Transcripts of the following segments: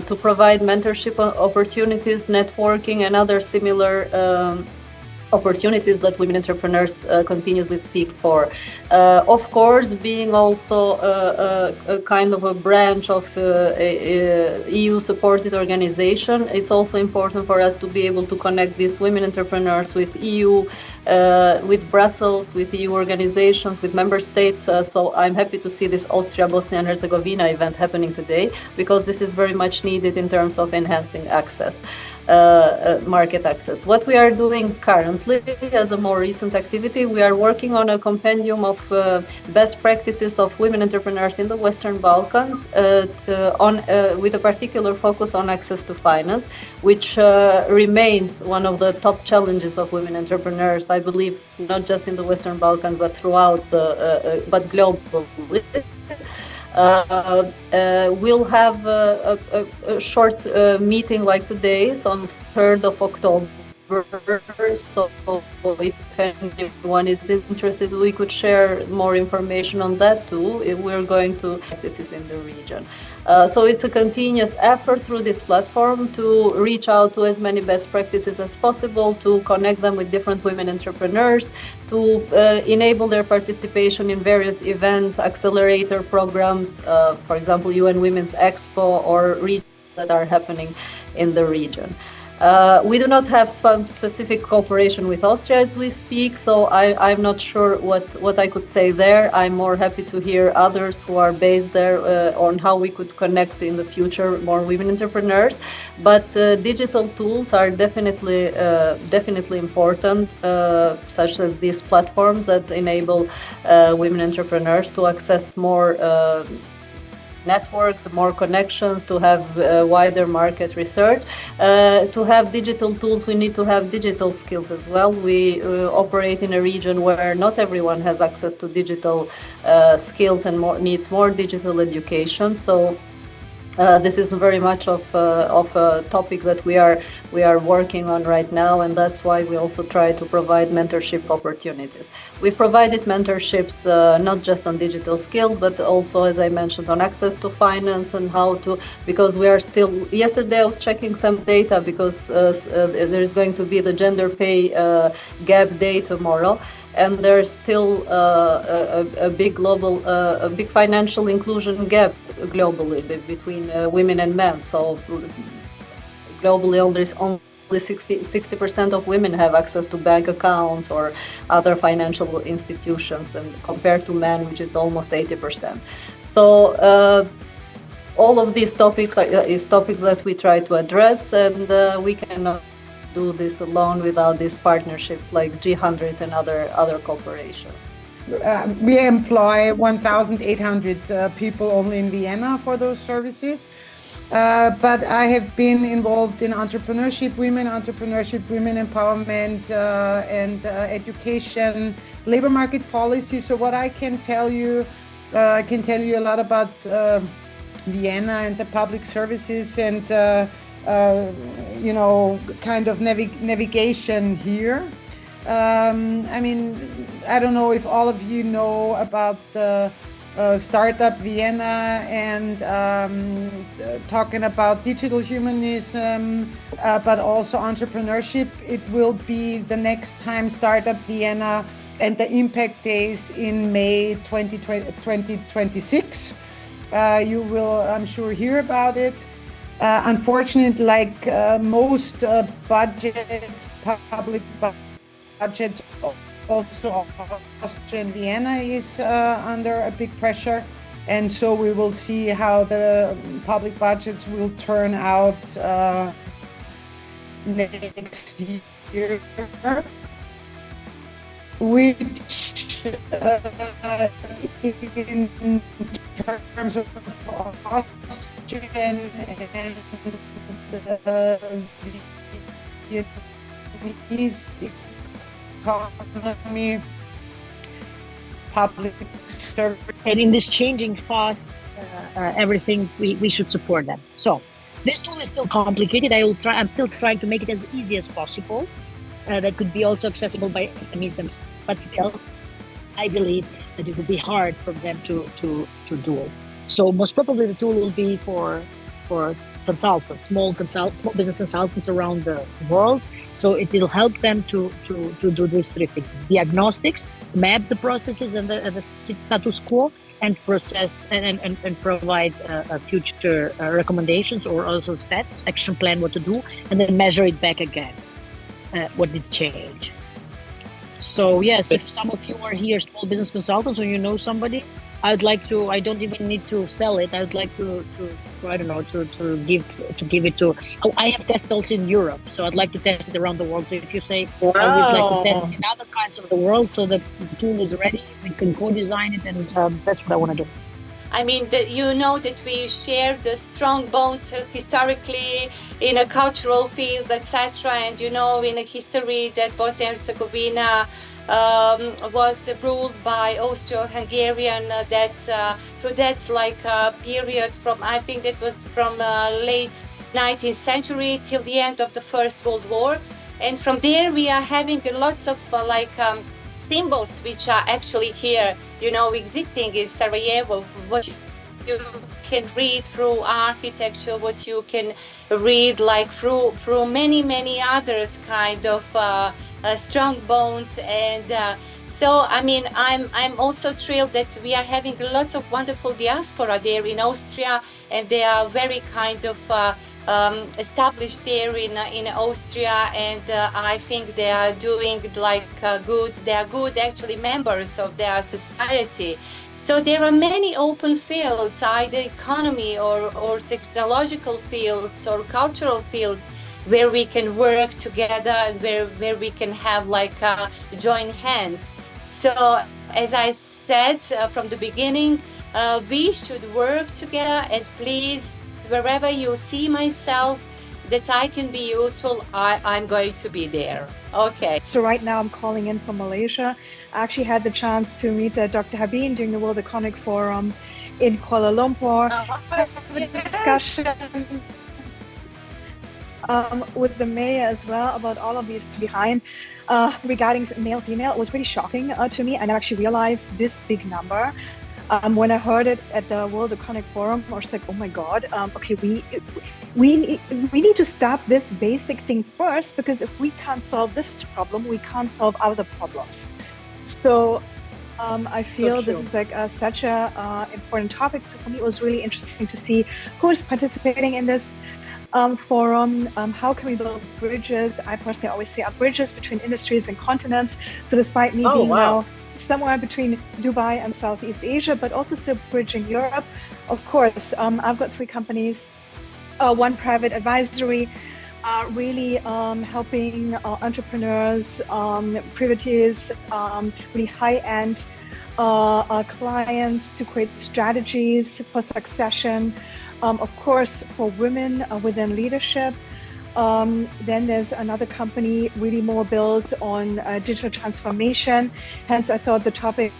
to provide mentorship opportunities, networking, and other similar opportunities that women entrepreneurs continuously seek for. Of course, being also a kind of a branch of a EU-supported organization, it's also important for us to be able to connect these women entrepreneurs with EU, with Brussels, with EU organizations, with member states. So I'm happy to see this Austria-Bosnia and Herzegovina event happening today, because this is very much needed in terms of enhancing access. Market access. What we are doing currently as a more recent activity, we are working on a compendium of best practices of women entrepreneurs in the Western Balkans with a particular focus on access to finance, which remains one of the top challenges of women entrepreneurs, I believe, not just in the Western Balkans, but throughout but globally. We'll have a short meeting like today's on 3rd of October. So if anyone is interested, we could share more information on that too. If we're going to practices in the region. So it's a continuous effort through this platform to reach out to as many best practices as possible, to connect them with different women entrepreneurs, to enable their participation in various events, accelerator programs, for example, UN Women's Expo, or regions that are happening in the region. We do not have some specific cooperation with Austria as we speak, so I'm not sure what I could say there. I'm more happy to hear others who are based there on how we could connect in the future more women entrepreneurs. But digital tools are definitely important, such as these platforms that enable women entrepreneurs to access more networks, more connections, to have wider market research. To have digital tools, we need to have digital skills as well. We operate in a region where not everyone has access to digital skills and needs more digital education. So this is very much of a topic that we are working on right now, and that's why we also try to provide mentorship opportunities. We've provided mentorships not just on digital skills, but also, as I mentioned, on access to finance and how to, because we are still, yesterday I was checking some data, because there's going to be the gender pay gap day tomorrow. And there's still a big global, a big financial inclusion gap globally between women and men. So globally, only 60% of women have access to bank accounts or other financial institutions, and compared to men, which is almost 80%. So all of these topics is topics that we try to address, and we cannot do this alone without these partnerships like G100 and other corporations. We employ 1,800 people only in Vienna for those services. But I have been involved in entrepreneurship, women empowerment, and education, labor market policy. So what I can tell you, I can tell you a lot about Vienna and the public services and you know, kind of navigation here. I mean, I don't know if all of you know about the Startup Vienna and talking about digital humanism, but also entrepreneurship. It will be the next time Startup Vienna and the Impact Days in May 2026. You will, I'm sure, hear about it. Unfortunately, like most budgets, public budgets, also Austria and Vienna is under a big pressure, and so we will see how the public budgets will turn out next year, which in terms of Austrian and Viennese economy, public service. And in this changing fast, everything, we should support them. So this tool is still complicated. I'm still trying to make it as easy as possible. That could be also accessible by SMEs themselves. But still, I believe that it would be hard for them to do it. So most probably the tool will be for consultants, small business consultants around the world. So it will help them to do these three things: diagnostics, map the processes and the status quo, and process and provide future recommendations or also steps, action plan, what to do, and then measure it back again. What did change? So yes, if some of you are here small business consultants or you know somebody, I don't even need to sell it. I would like to I don't know, to give it to. Oh, I have tested also in Europe, so I'd like to test it around the world. So if you say, wow. I would like to test it in other kinds of the world, so that the tool is ready, we can co-design it, and that's what I want to do. I mean, you know that we share the strong bonds historically in a cultural field, etc. And you know, in a history that Bosnia and Herzegovina was ruled by Austro-Hungarian. Through that period from, I think that was from late 19th century till the end of the First World War. And from there we are having lots of symbols which are actually here, you know, existing in Sarajevo, what you can read through architecture, what you can read through many others kind of strong bonds. And so I mean, I'm also thrilled that we are having lots of wonderful diaspora there in Austria, and they are very kind of established there in Austria, and I think they are doing good. They are good actually members of their society. So there are many open fields, either economy or technological fields or cultural fields, where we can work together and where we can have join hands. So as I said from the beginning, we should work together, and please, wherever you see myself that I can be useful, I'm going to be there. Okay. So right now I'm calling in from Malaysia. I actually had the chance to meet Dr. Habib during the World Economic Forum in Kuala Lumpur. Have a discussion with the mayor as well about all of these behind regarding male-female. It was really shocking to me, and I actually realized this big number. When I heard it at the World Economic Forum, I was like, oh my God, okay, we need to stop this basic thing first, because if we can't solve this problem, we can't solve other problems. So I feel this is such a important topic. So for me, it was really interesting to see who is participating in this forum. How can we build bridges? I personally always say bridges between industries and continents. So despite me being now somewhere between Dubai and Southeast Asia, but also still bridging Europe. Of course, I've got 3 companies, one private advisory, really helping entrepreneurs, privateers, really high-end clients to create strategies for succession. Of course, for women within leadership. Then there's another company really more built on digital transformation. Hence, I thought the topic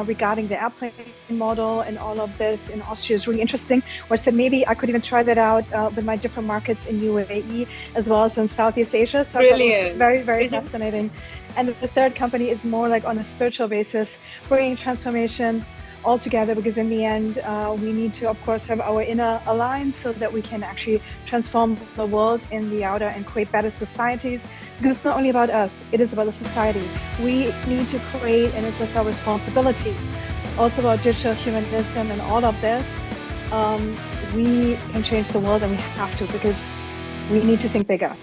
regarding the airplane model and all of this in Austria is really interesting. Or I said maybe I could even try that out with my different markets in UAE as well as in Southeast Asia. So it's very, very fascinating. And the third company is more on a spiritual basis, bringing transformation all together, because in the end we need to, of course, have our inner aligned so that we can actually transform the world in the outer and create better societies, because it's not only about us, it is about the society we need to create, and it's our responsibility. Also about digital humanism and all of this, we can change the world, and we have to, because we need to think bigger.